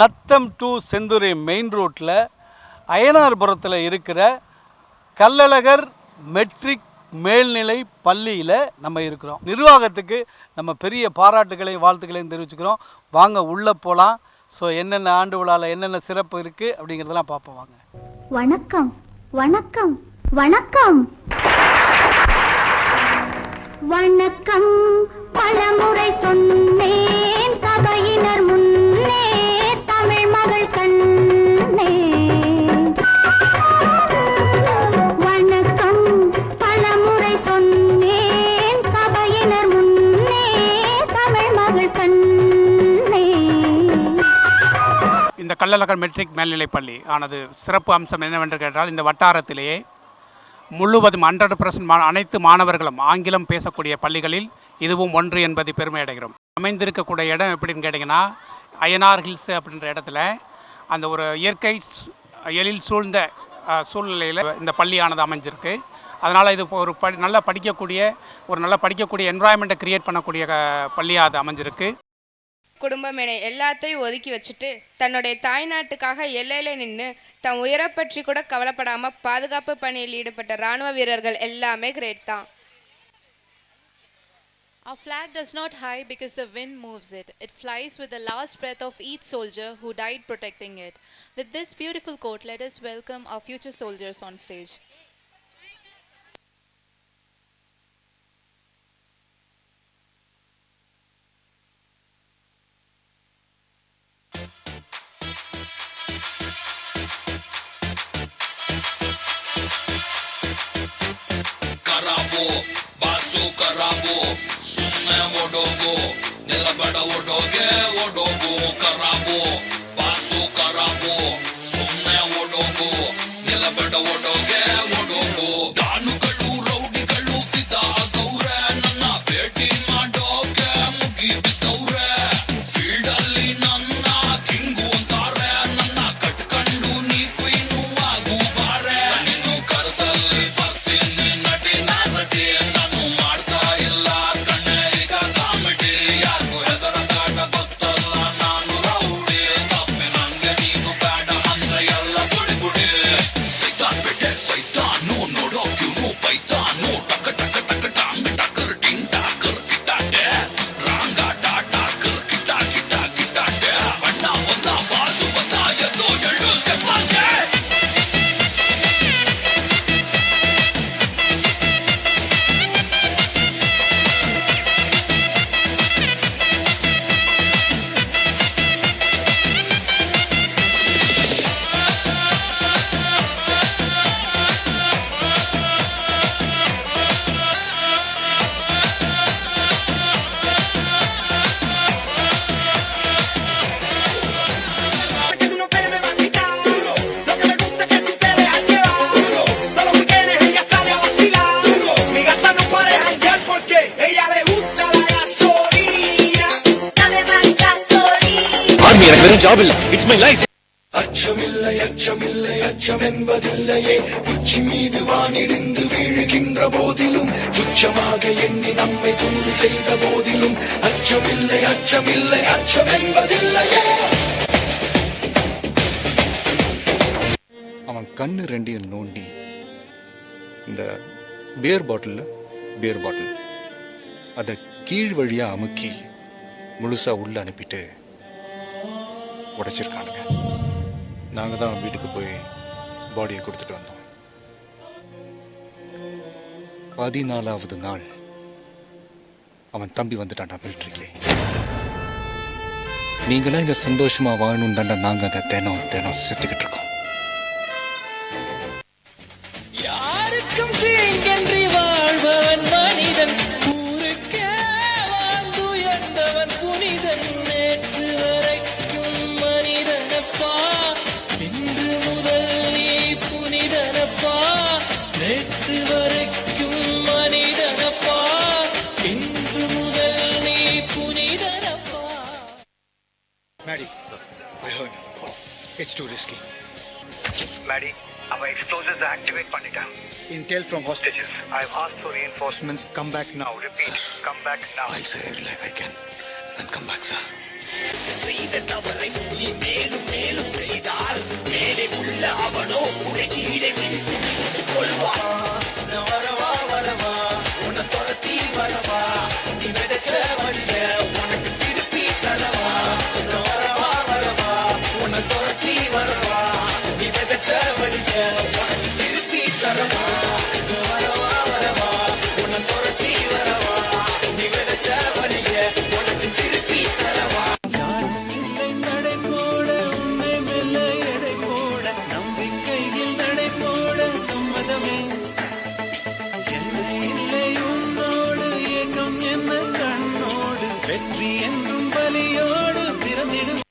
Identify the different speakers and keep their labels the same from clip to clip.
Speaker 1: Natham to Senthurai main ரோட்டில் அய்யனார்புரத்தில் இருக்கிற Kallazhagar matric மேல்நிலை பள்ளியில் நம்ம இருக்கிறோம். நிர்வாகத்துக்கு நம்ம பெரிய பாராட்டுகளையும் வாழ்த்துக்களையும் தெரிவிச்சுக்கிறோம். வாங்க உள்ளே போகலாம். ஸோ என்னென்ன ஆண்டு விழாவில் என்னென்ன சிறப்பு இருக்குது அப்படிங்கிறதெல்லாம் பார்ப்போம் வாங்க.
Speaker 2: வணக்கம் வணக்கம் வணக்கம் வணக்கம் பலமுறை சொன்னேன் சபையினர் முன்னே தமிழ் மகள் கண்ணே. வணக்கம் பலமுறை சொன்னேன் சபையினர் முன்னே தமிழ் மகள் கண்ணே.
Speaker 3: இந்த கள்ளழகர் மெட்ரிக் மேல்நிலைப் பள்ளி ஆனது சிறப்பு அம்சம் என்னவென்று கேட்டால், இந்த வட்டாரத்திலேயே முழுவதும் 100% அனைத்து மாணவர்களும் ஆங்கிலம் பேசக்கூடிய பள்ளிகளில் இதுவும் ஒன்று என்பதை பெருமை அடைகிறோம். அமைந்திருக்கக்கூடிய இடம் எப்படின்னு கேட்டிங்கன்னா, அய்யனார் ஹில்ஸ் அப்படின்ற இடத்துல அந்த ஒரு இயற்கை எழில் சூழ்ந்த சூழ்நிலையில் இந்த பள்ளியானது அமைஞ்சிருக்கு. அதனால் இது ஒரு நல்லா படிக்கக்கூடிய என்வாயன்மெண்ட்டை க்ரியேட் பண்ணக்கூடிய பள்ளியாக அது அமைஞ்சிருக்கு.
Speaker 4: குடும்பம் என எல்லாத்தையும் ஒதுக்கி வச்சுட்டு தன்னுடைய தாய்நாட்டுக்காக எல்லையில நின்று தன் உயரை பற்றி கூட கவலைப்படாம பாதுகாப்பு பணியில் ஈடுபட்ட ராணுவ வீரர்கள் எல்லாமே கிரேட் தான்.
Speaker 5: Our flag does not high because the wind moves it. It flies with the last breath of each soldier who died protecting it. With this beautiful quote, let us welcome our future soldiers on stage.
Speaker 6: Karabo, sunne odogo, nilabada odoge odogo. Karabo, basu karabo, sunne odogo, nilabada odoge odogo. Danukalu rowdikalu fida gaure, nanna beti madoge mugi bitaure. Field alli nanna kingu antare, nanna katkandu nee queenu agu bare. Ninu karadalli bartini nadi nadi.
Speaker 7: Job illa, it's my life.
Speaker 6: அச்சமில்லை அச்சமில்லை அச்சம் என்பதில்லையே, உச்சி மீது வானிடிந்து வீழுகின்ற போதிலும், துச்சமாக எண்ணி நம்மை துன்பு செய்த போதிலும், அச்சமில்லை அச்சமில்லை அச்சம் என்பதில்லையே.
Speaker 7: அவன் கண்ணு ரெண்டையும் நோண்டி இந்த பியர் பாட்டில் அதை கீழ் வழியா அமுக்கி முழுசா உள்ள அனுப்பிட்டு உடைச்சிருக்கானுங்க. நாங்கள் தான் வீட்டுக்கு போய் பாடியை கொடுத்துட்டு வந்தோம். 14வது நாள் அவன் தம்பி வந்துட்டான்டா மிலிட்ரிக்கு. நீங்களாம் இங்க சந்தோஷமா வாழணும் தாண்டா நாங்க அங்க தினம் செத்துக்கிட்டு இருக்கோம்.
Speaker 8: யாருக்கும் தீங்கன்றி வாழ்பவன் மனிதன், ஊருக்கே வாழ்ந்துயர்ந்தவன் புனிதன். நேற்று வரைக்கும் மனிதனப்பா, இன்று முதல் நீ புனிதனப்பா. நேற்று வரைக்கும் மனிதனப்பா, இன்று முதல் நீ புனிதனப்பா.
Speaker 9: Maddie, sir, I heard. It's too risky.
Speaker 10: Maddie, our explosives are activate பண்ணிட்டேன்.
Speaker 9: Intel from hostages.
Speaker 10: I've asked for reinforcements.
Speaker 9: Come back now.
Speaker 10: Repeat,
Speaker 9: sir.
Speaker 10: come back now.
Speaker 9: I'll save every life I can and come back, sir.
Speaker 6: செய்த தவறை நீ மேலும் மேலும் செய்தால் மேலே உள்ள அவனோ உன்னை கீழே மிதித்து கொள்வா. வரவா வரவா உன்னை துரத்தி வரவா, நீ விதைச்ச வழிய உனக்கு திருப்பி தரவா. வரவா வரவா உன்னை துரத்தி வரவா, நீ விதைச்ச வழிய உனக்கு திருப்பி தரவா. வரவா வரவா உன்னை துரத்தி வரவா, நீ விதைச்ச வழிய உனக்கு திருப்பி தரவா.
Speaker 8: யாரும் இல்லை நடை போட, உன்னை மெல்ல எடை போட, நம்பிக்கையில் நடை போட சம்மதமே. என்ன இல்லை உன்னோடு, ஏக்கம் என்ன கண்ணோடு, வெற்றி என்றும் பலியோடு பிறந்திடும்.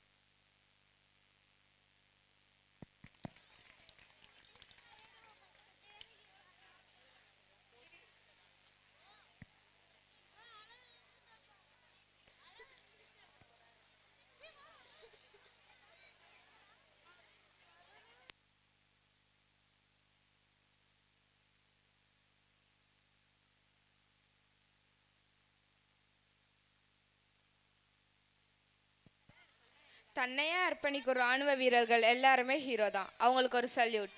Speaker 4: தன்னையே அர்ப்பணிக்கும் ராணுவ வீரர்கள் எல்லாருமே ஹீரோ தான். அவங்களுக்கு ஒரு சல்யூட்.